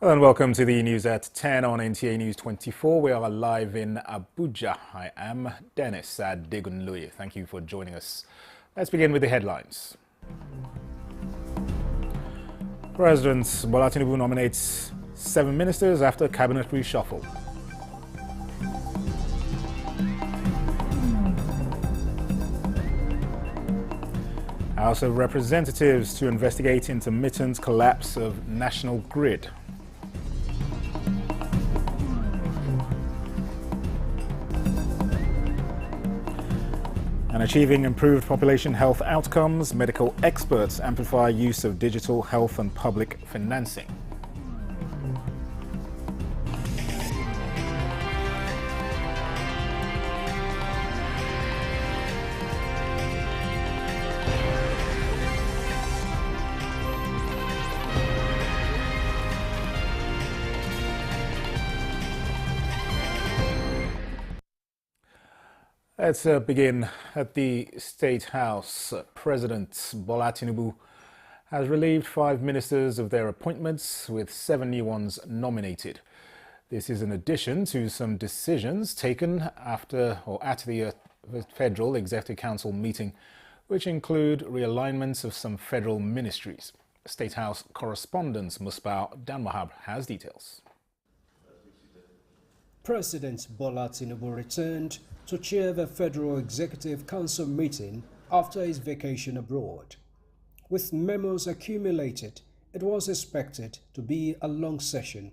Hello and welcome to the news at 10 on Nta News24. We are live in Abuja. I am Dennis Adegunloye. Thank you for joining us. Let's begin with the headlines. President Bola Tinubu nominates 7 ministers after cabinet reshuffle. House of Representatives to investigate intermittent collapse of national grid. And achieving improved population health outcomes, medical experts amplify use of digital health and public financing. Let's begin at the State House. President Bola Tinubu has relieved 5 ministers of their appointments, with 7 new ones nominated. This is in addition to some decisions taken at the Federal Executive Council meeting, which include realignments of some federal ministries. State House correspondent Musbah Danwahab has details. President Bola Tinubu returned to chair the Federal Executive Council meeting after his vacation abroad. With memos accumulated, it was expected to be a long session,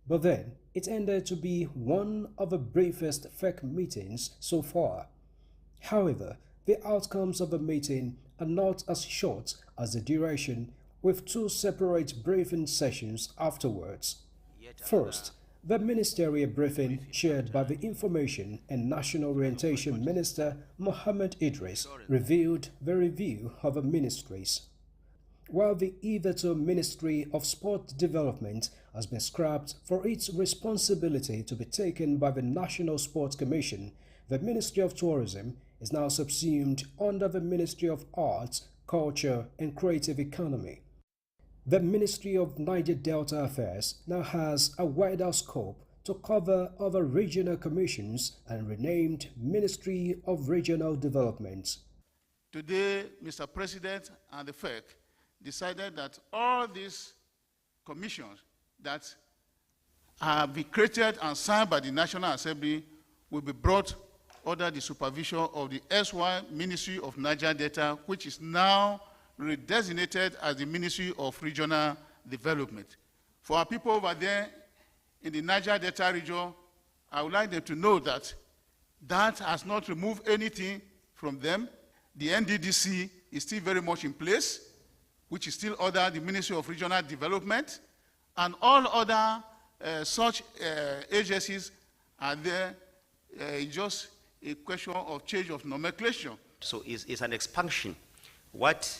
but then it ended to be one of the briefest FEC meetings so far. However, the outcomes of the meeting are not as short as the duration, with 2 separate briefing sessions afterwards. First, the ministerial briefing chaired by the Information and National Orientation Minister Mohammed Idris revealed the review of the ministries. While the hitherto Ministry of Sport Development has been scrapped for its responsibility to be taken by the National Sports Commission, the Ministry of Tourism is now subsumed under the Ministry of Arts, Culture and Creative Economy. The Ministry of Niger Delta Affairs now has a wider scope to cover other regional commissions and renamed Ministry of Regional Development. Today, Mr. President and the FEC decided that all these commissions that have been created and signed by the National Assembly will be brought under the supervision of the SY Ministry of Niger Delta, which is now redesignated as the Ministry of Regional Development. For our people over there in the Niger Delta region, I would like them to know that that has not removed anything from them. The NDDC is still very much in place, which is still under the Ministry of Regional Development, and all other such agencies are there. It's just a question of change of nomenclature. So it's an expansion. What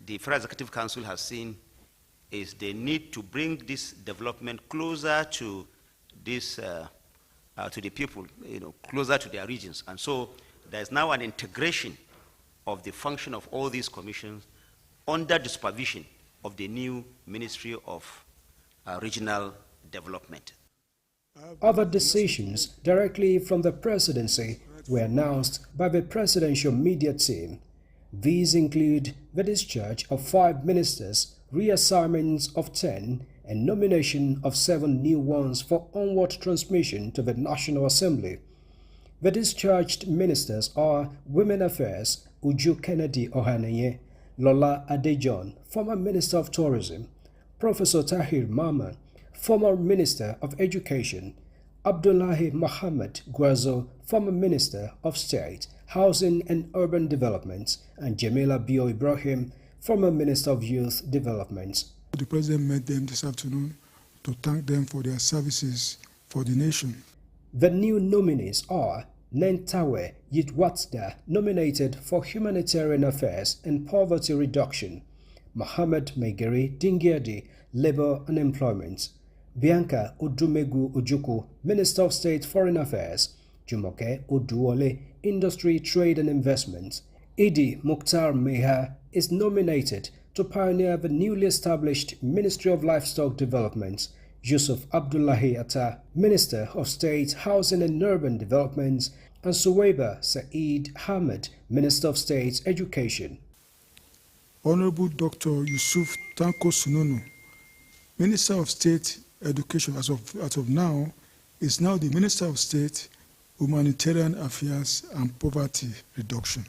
the Federal Executive Council has seen is the need to bring this development closer to this, to the people, closer to their regions. And so there's now an integration of the function of all these commissions under the supervision of the new Ministry of Regional Development. Other decisions directly from the presidency were announced by the presidential media team. These include the discharge of 5 ministers, reassignments of 10, and nomination of 7 new ones for onward transmission to the National Assembly. The discharged ministers are Women Affairs Uju Kennedy Ohaneye, Lola Adejon, former Minister of Tourism, Professor Tahir Mama, former Minister of Education, Abdullahi Mohammed Gwazo, former Minister of State, Housing and Urban Development, and Jamila Bio Ibrahim, former Minister of Youth Development. The President met them this afternoon to thank them for their services for the nation. The new nominees are Nta News24, nominated for Humanitarian Affairs and Poverty Reduction, Mohammed Megeri Dingyadi, Labor and Employment, Bianca Odumegu Ojukwu, Minister of State Foreign Affairs, Jumoke Oduwole, Industry, Trade and Investment. Idi Mukhtar Meha is nominated to pioneer the newly established Ministry of Livestock Development, Yusuf Abdullahi Atta, Minister of State, Housing and Urban Development, and Suwaiba Saeed Ahmed, Minister of State, Education. Honorable Dr. Yusuf Tanko Sununu, Minister of State Education as of now, is now the Minister of State Humanitarian Affairs and Poverty Reduction.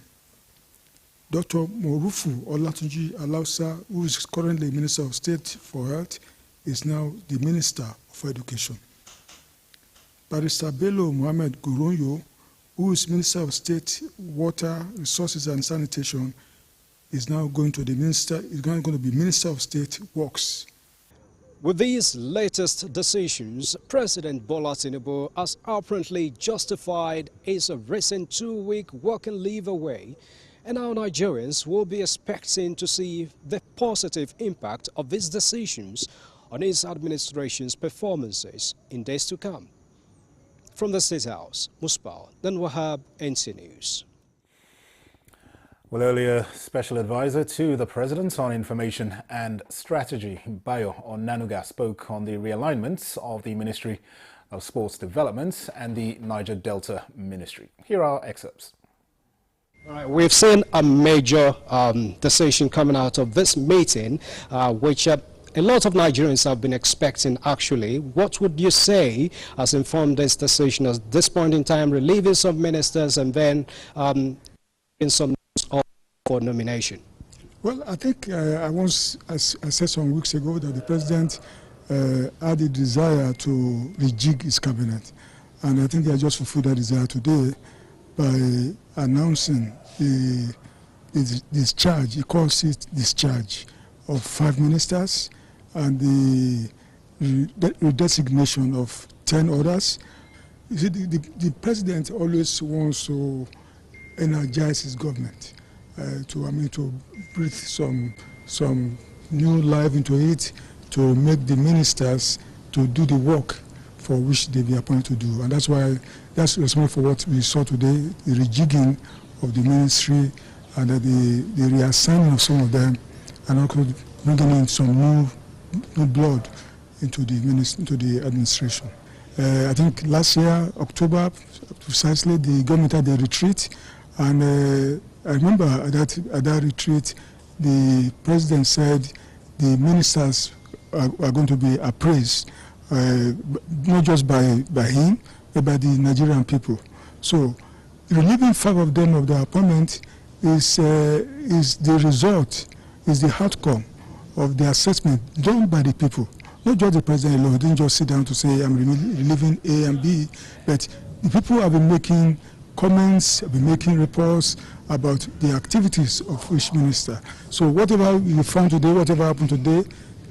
Dr. Morufu Olatunji Alausa, who is currently Minister of State for Health, is now the Minister of Education. Barrister Bello Mohammed Goronyo, who is Minister of State Water, Resources and Sanitation, is now going to be Minister of State Works. With these latest decisions, President Bola Tinubu has apparently justified his recent 2-week work and leave away, and now Nigerians will be expecting to see the positive impact of these decisions on his administration's performances in days to come. From the State House, Musbal, then Wahab, Nta News. Well, earlier, Special Advisor to the President on Information and Strategy, Bayo Onanuga, spoke on the realignment of the Ministry of Sports Development and the Niger Delta Ministry. Here are excerpts. All right, we've seen a major decision coming out of this meeting, which a lot of Nigerians have been expecting, actually. What would you say has informed this decision at this point in time, relieving some ministers and then in some for nomination? Well, I think I said some weeks ago that the President had a desire to rejig his cabinet. And I think he has just fulfilled that desire today by announcing the discharge, he calls it discharge, of 5 ministers and the redesignation of 10 others. You see, the President always wants to energize his government, to breathe some new life into it, to make the ministers to do the work for which they be appointed to do. And that's why that's responsible for what we saw today, the rejigging of the ministry and the reassigning of some of them, and also bringing in some new blood into the administration. I think last year, October, precisely, the government had a retreat, and I remember at that retreat, the President said the ministers are going to be appraised, not just by him, but by the Nigerian people. So, relieving 5 of them of their appointment is the result, is the outcome of the assessment done by the people. Not just the President alone. He didn't just sit down to say, I'm relieving A and B, but the people have been making comments, have been making reports about the activities of each minister. So whatever you found today, whatever happened today,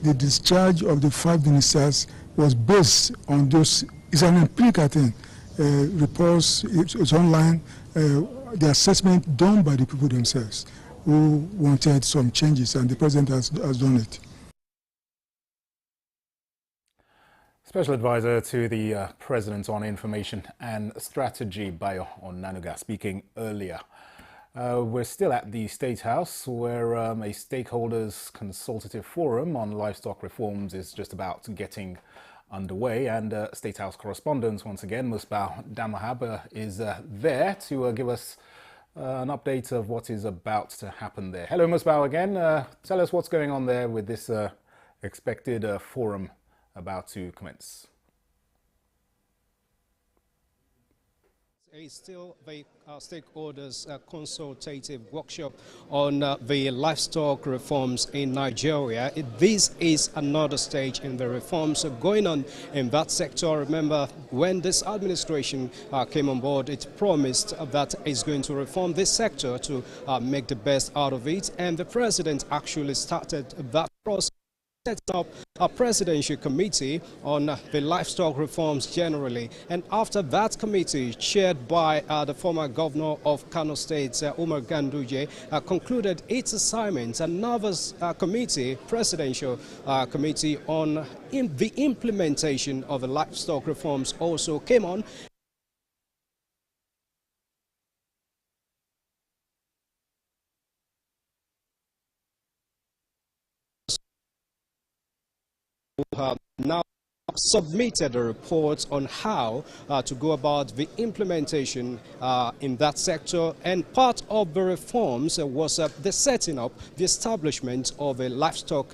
the discharge of the 5 ministers was based on those. It's an empirical thing. Reports, it's online, the assessment done by the people themselves who wanted some changes, and the President has done it. Special Advisor to the President on Information and Strategy, Bayo Onanuga, speaking earlier. We're still at the State House, where a stakeholders consultative forum on livestock reforms is just about getting underway, and State House correspondent once again, Musbah Damahab, is there to give us an update of what is about to happen there. Hello, Musbah, again. Tell us what's going on there with this expected forum about to commence. It's still the stakeholders consultative workshop on the livestock reforms in Nigeria. This is another stage in the reforms going on in that sector. Remember, when this administration came on board, it promised that it's going to reform this sector to make the best out of it, and the President actually started that process, set up a presidential committee on the livestock reforms generally. And after that committee, chaired by the former governor of Kano State, Umar Ganduje, concluded its assignment, another committee, presidential committee on the implementation of the livestock reforms also came on. Now submitted a report on how to go about the implementation in that sector, and part of the reforms was the setting up, the establishment of a livestock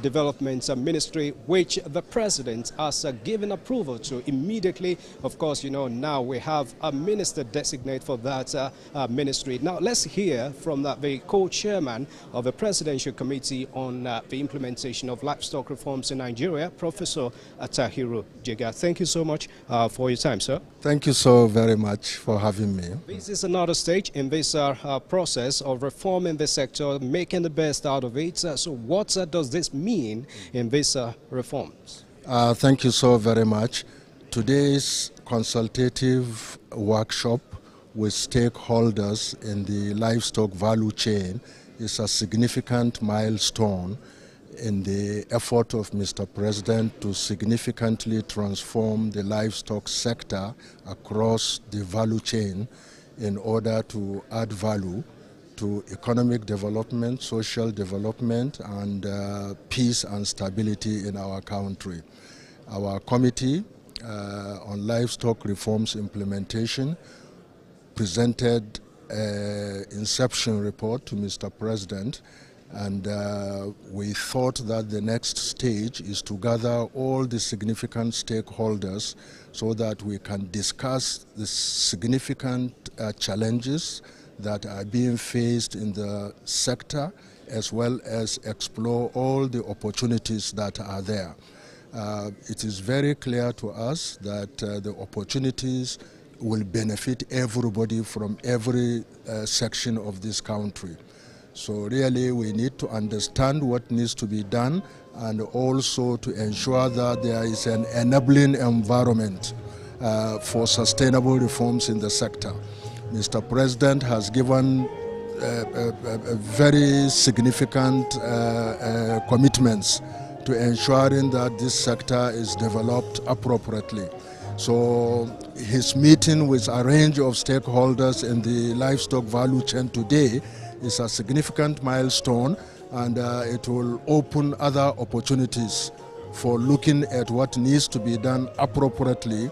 development ministry, which the president has given approval to immediately. Of course, you know, now we have a minister designate for that ministry. Now, let's hear from the co-chairman of the Presidential Committee on the implementation of livestock reforms in Nigeria, Professor Nta Jega. Thank you so much for your time, sir. Thank you so very much for having me. This is another stage in this process of reforming the sector, making the best out of it. So what does this mean in these reforms? Thank you so very much. Today's consultative workshop with stakeholders in the livestock value chain is a significant milestone in the effort of Mr. President to significantly transform the livestock sector across the value chain in order to add value to economic development, social development, and peace and stability in our country. Our committee on livestock reforms implementation presented an inception report to Mr. President, and we thought that the next stage is to gather all the significant stakeholders so that we can discuss the significant challenges that are being faced in the sector, as well as explore all the opportunities that are there. It is very clear to us that the opportunities will benefit everybody from every section of this country. So really we need to understand what needs to be done, and also to ensure that there is an enabling environment for sustainable reforms in the sector. Mr. President has given a very significant commitments to ensuring that this sector is developed appropriately. So his meeting with a range of stakeholders in the livestock value chain today is a significant milestone, and it will open other opportunities for looking at what needs to be done appropriately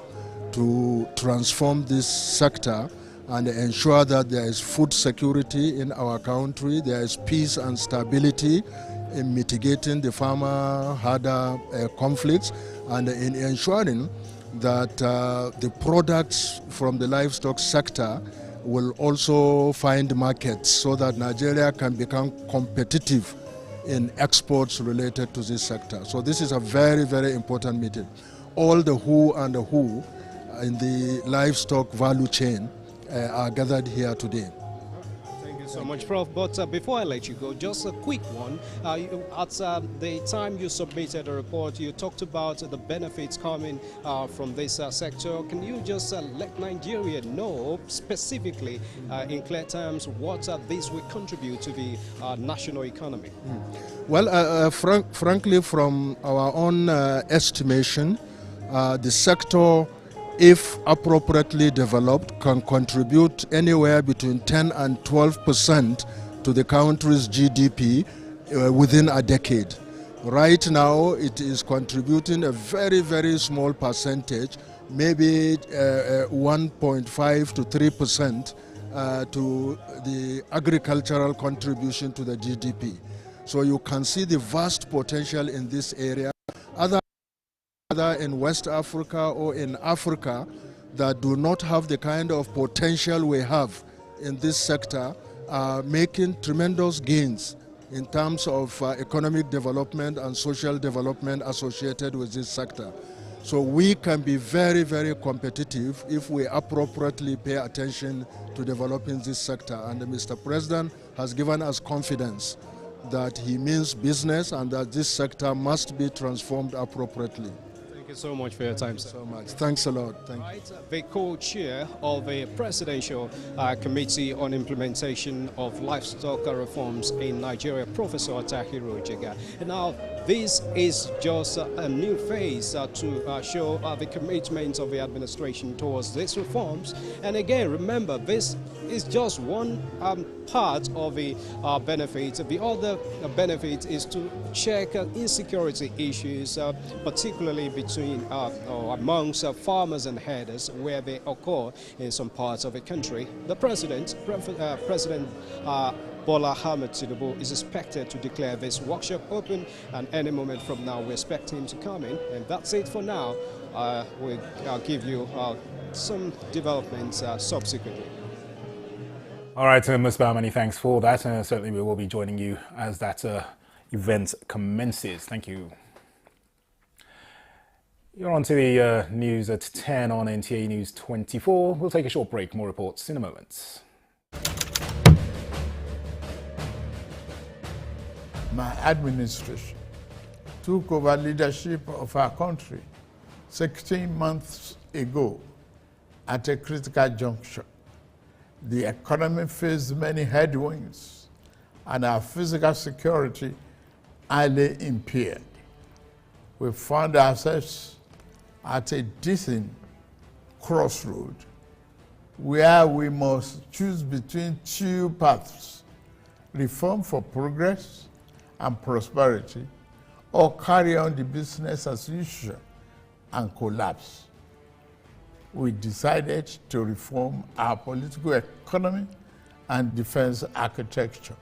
to transform this sector and ensure that there is food security in our country, there is peace and stability in mitigating the farmer-herder conflicts, and in ensuring that the products from the livestock sector will also find markets so that Nigeria can become competitive in exports related to this sector. So this is a very, very important meeting. All the who and the who in the livestock value chain are gathered here today. Thank you so much, Prof. But before I let you go, just a quick one. At the time you submitted a report, you talked about the benefits coming from this sector. Can you just let Nigeria know specifically, in clear terms, what this will contribute to the national economy? Well, frankly, from our own estimation, the sector, if appropriately developed, can contribute anywhere between 10 and 12% to the country's GDP within a decade. Right now, it is contributing a very, very small percentage, maybe 1.5 to 3% to the agricultural contribution to the GDP. So you can see the vast potential in this area. Other in West Africa or in Africa that do not have the kind of potential we have in this sector are making tremendous gains in terms of economic development and social development associated with this sector. So we can be very, very competitive if we appropriately pay attention to developing this sector. And Mr. President has given us confidence that he means business and that this sector must be transformed appropriately. Thank you so much for your time, sir. So much. Thanks a lot. Thank you. The co-chair of the Presidential Committee on Implementation of Livestock Reforms in Nigeria, Professor Nta Jega. And now, this is just a new phase to show the commitment of the administration towards these reforms. And again, remember, this is just one part of the benefit. The other benefit is to check insecurity issues, particularly between or amongst farmers and herders where they occur in some parts of the country. The President Bola Ahmed Tinubu is expected to declare this workshop open, and any moment from now we expect him to come in. And that's it for now. I'll give you some developments subsequently. All right, Musbah, many thanks for that. Certainly we will be joining you as that event commences. Thank you. You're on to the news at 10 on Nta News 24. We'll take a short break. More reports in a moment. My administration took over leadership of our country 16 months ago at a critical juncture. The economy faced many headwinds and our physical security highly impaired. We found ourselves at a distant crossroad where we must choose between two paths: reform for progress and prosperity, or carry on the business as usual and collapse. We decided to reform our political economy and defense architecture.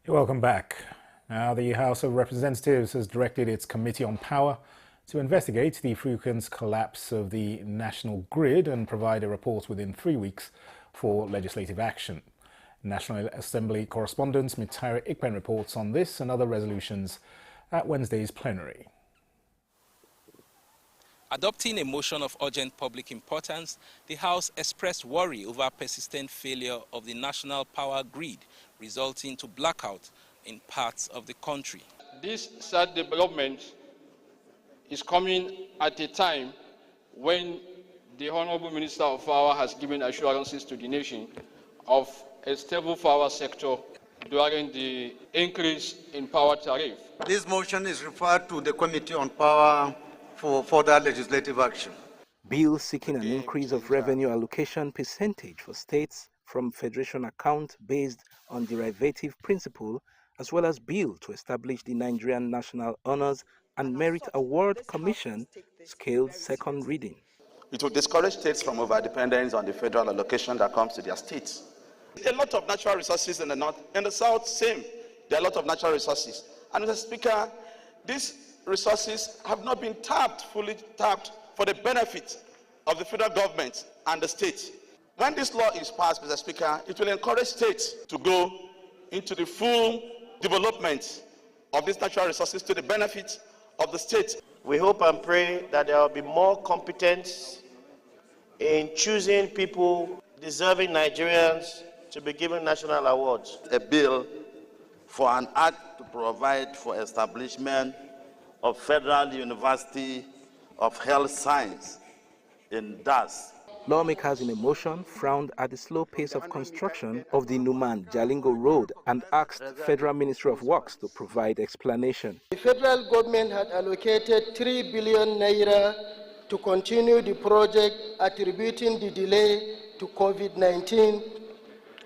Welcome back. Now, the House of Representatives has directed its Committee on Power to investigate the frequent collapse of the national grid and provide a report within 3 weeks for legislative action. National Assembly correspondent Nta News24 reports on this and other resolutions at Wednesday's plenary. Adopting a motion of urgent public importance, the House expressed worry over persistent failure of the national power grid, resulting to blackout in parts of the country. This sad development is coming at a time when the Honorable Minister of Power has given assurances to the nation of a stable power sector during the increase in power tariff. This motion is referred to the Committee on Power for further legislative action. Bill seeking an increase of revenue allocation percentage for states from federation account based on derivative principle, as well as bill to establish the Nigerian National Honors and Merit Award Commission, scaled second reading. It will discourage states from overdependence on the federal allocation that comes to their states. A lot of natural resources in the north, in the south, same. There are a lot of natural resources. And Mr. Speaker, these resources have not been fully tapped for the benefit of the federal government and the state. When this law is passed, Mr. Speaker, it will encourage states to go into the full development of these natural resources to the benefit of the state. We hope and pray that there will be more competence in choosing people deserving Nigerians to be given national awards. A bill for an act to provide for establishment of Federal University of Health Science in DAS. Lawmakers in a motion frowned at the slow pace of construction of the Numan-Jalingo Road and asked Federal Ministry of Works to provide explanation. The federal government had allocated 3 billion naira to continue the project, attributing the delay to COVID-19,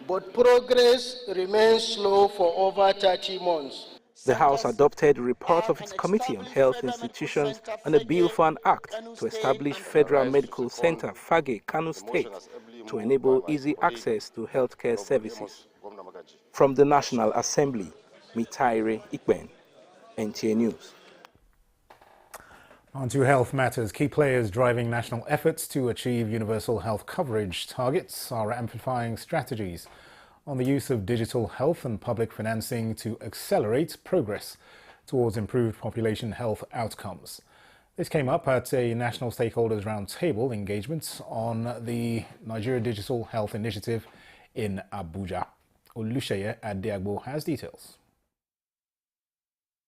but progress remains slow for over 30 months. The House adopted a report of its Committee on Health Institutions and a bill for an act to establish Federal Medical Center, Fagge, Kano State, to enable easy access to healthcare services. From the National Assembly, Nta News24, Nta News. On to health matters. Key players driving national efforts to achieve universal health coverage targets are amplifying strategies on the use of digital health and public financing to accelerate progress towards improved population health outcomes. This came up at a National Stakeholders Roundtable engagement on the Nigeria Digital Health Initiative in Abuja. Olusheye Adeagbo has details.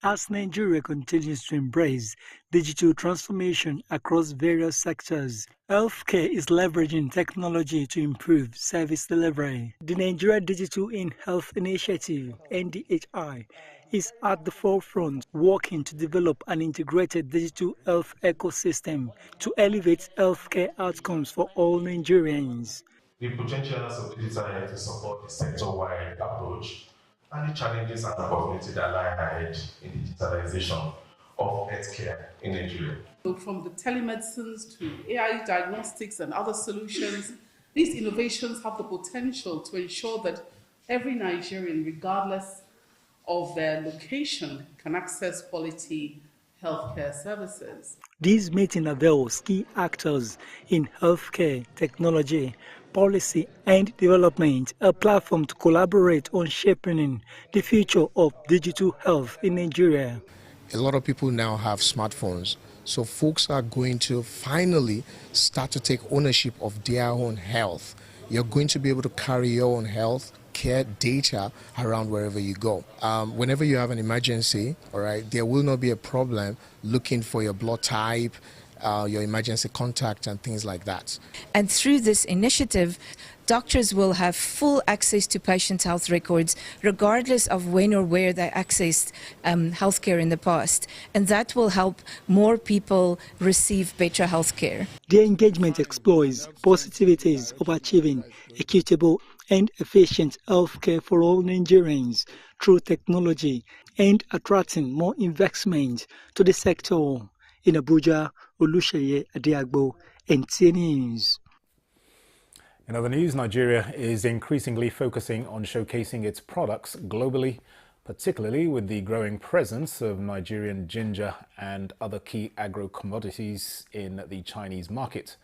As Nigeria continues to embrace digital transformation across various sectors, healthcare is leveraging technology to improve service delivery. The Nigeria Digital in Health Initiative (NDHI) is at the forefront, working to develop an integrated digital health ecosystem to elevate healthcare outcomes for all Nigerians. The potentials of digital health to support the sector-wide approach and the challenges and opportunities that lie ahead in digitalization of healthcare in Nigeria. From the telemedicines to AI diagnostics and other solutions, these innovations have the potential to ensure that every Nigerian, regardless of their location, can access quality healthcare services. This meeting avails key actors in healthcare, technology, policy and development, a platform to collaborate on shaping the future of digital health in Nigeria. A lot of people now have smartphones, so folks are going to finally start to take ownership of their own health. You're going to be able to carry your own health care data around wherever you go. Whenever you have an emergency, all right, there will not be a problem looking for your blood type, your emergency contact and things like that. And through this initiative, doctors will have full access to patient health records regardless of when or where they accessed healthcare in the past, and that will help more people receive better healthcare. The engagement explores positivities of achieving equitable and efficient healthcare for all Nigerians through technology and attracting more investment to the sector. In Abuja, Olusheye Adiagbo, Nta News. In other news, Nigeria is increasingly focusing on showcasing its products globally, particularly with the growing presence of Nigerian ginger and other key agro-commodities in the Chinese market.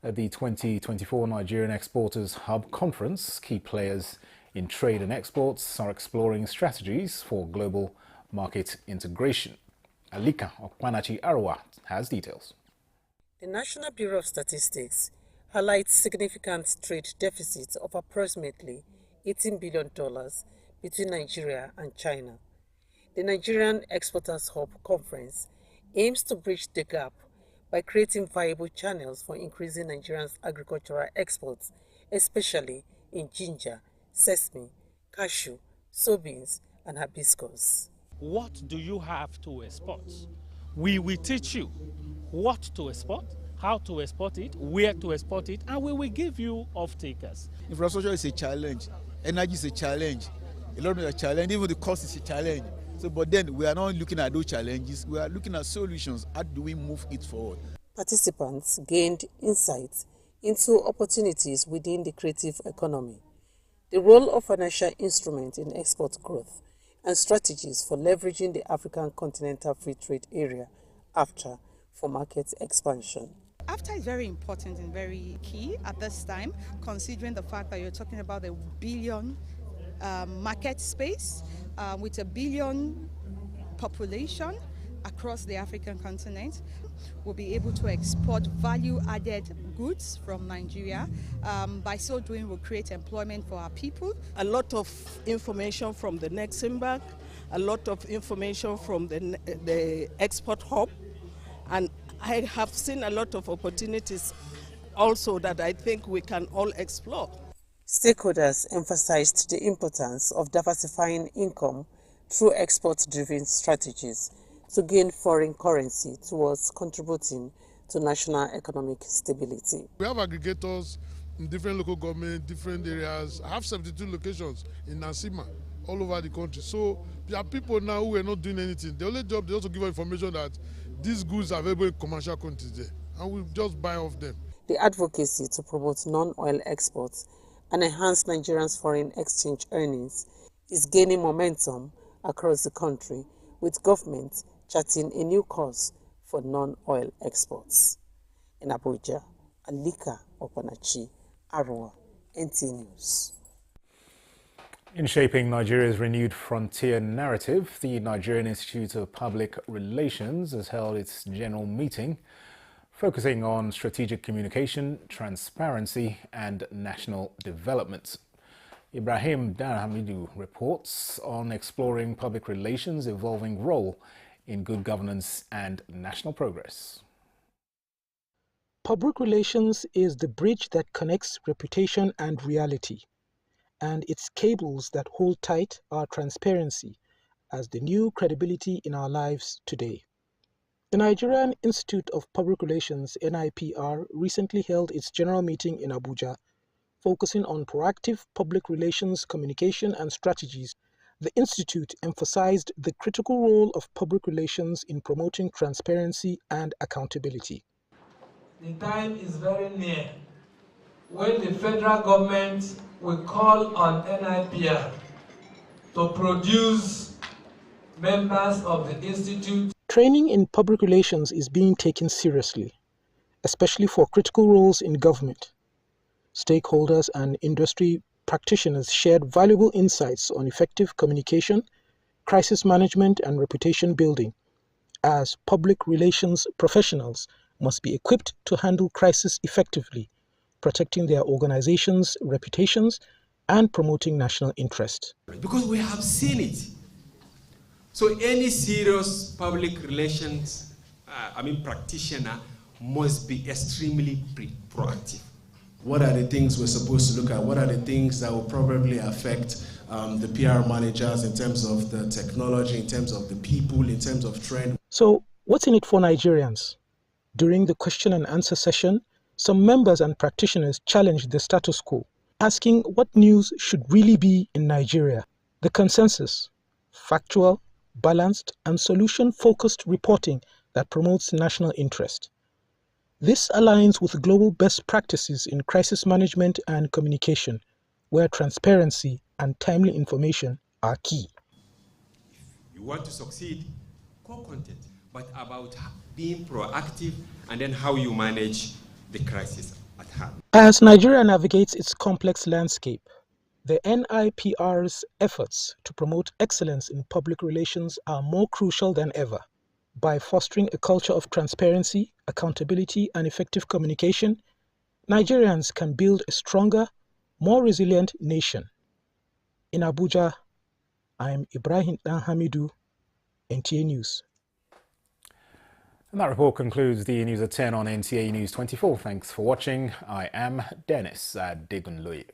At the 2024 Nigerian Exporters Hub Conference, key players in trade and exports are exploring strategies for global market integration. Alika Okwanachi Arwa has details. The National Bureau of Statistics highlights significant trade deficits of approximately $18 billion between Nigeria and China. The Nigerian Exporters Hub Conference aims to bridge the gap by creating viable channels for increasing Nigerians' agricultural exports, especially in ginger, sesame, cashew, soybeans, and hibiscus. What do you have to export? We will teach you what to export, how to export it, where to export it, and we will give you off-takers. Infrastructure is a challenge, energy is a challenge, a lot of a challenge, even the cost is a challenge. So, but then we are not looking at those challenges, we are looking at solutions. How do we move it forward? Participants gained insights into opportunities within the creative economy, the role of financial instruments in export growth, and strategies for leveraging the African Continental Free Trade Area (AfCFTA) for market expansion. AfCFTA is very important and very key at this time, considering the fact that you're talking about a billion market space with a billion population across the African continent. We'll be able to export value-added goods from Nigeria. By so doing, we'll create employment for our people. A lot of information from the Neximbank, a lot of information from the Export Hub, and I have seen a lot of opportunities also that I think we can all explore. Stakeholders emphasized the importance of diversifying income through export-driven strategies to gain foreign currency towards contributing to national economic stability. We have aggregators in different local government, different areas. I have 72 locations in Nasima, all over the country. So there are people now who are not doing anything. The only job, they also give information that these goods are available in commercial quantities there, and we just buy off them. The advocacy to promote non-oil exports and enhance Nigerians' foreign exchange earnings is gaining momentum across the country, with government charting a new course for non-oil exports. In Abuja, Alika Okwanachi Arwa, Nta News. In shaping Nigeria's renewed frontier narrative, the Nigerian Institute of Public Relations has held its general meeting, focusing on strategic communication, transparency and national development. Ibrahim Darhamidu reports on exploring public relations' evolving role in good governance and national progress. Public relations is the bridge that connects reputation and reality, and it's cables that hold tight our transparency as the new credibility in our lives today. The Nigerian Institute of Public Relations, NIPR, recently held its general meeting in Abuja, focusing on proactive public relations communication and strategies. The Institute emphasized the critical role of public relations in promoting transparency and accountability. The time is very near when the federal government will call on NIPR to produce members of the Institute. Training in public relations is being taken seriously, especially for critical roles in government. Stakeholders and industry practitioners shared valuable insights on effective communication, crisis management, and reputation building, as public relations professionals must be equipped to handle crisis effectively, protecting their organizations' reputations and promoting national interest. Because we have seen it. So any serious public relations, practitioner must be extremely proactive. What are the things we're supposed to look at? What are the things that will probably affect the PR managers in terms of the technology, in terms of the people, in terms of trend? So what's in it for Nigerians? During the question and answer session, some members and practitioners challenged the status quo, asking what news should really be in Nigeria. The consensus: factual, balanced, and solution-focused reporting that promotes national interest. This aligns with global best practices in crisis management and communication, where transparency and timely information are key. If you want to succeed, core content, but about being proactive and then how you manage the crisis at hand. As Nigeria navigates its complex landscape, the NIPR's efforts to promote excellence in public relations are more crucial than ever. By fostering a culture of transparency, accountability, and effective communication, Nigerians can build a stronger, more resilient nation. In Abuja, I am Ibrahim Hamidu, Nta News. And that report concludes the news at 10 on Nta News 24. Thanks for watching. I am Dennis Adegunloye.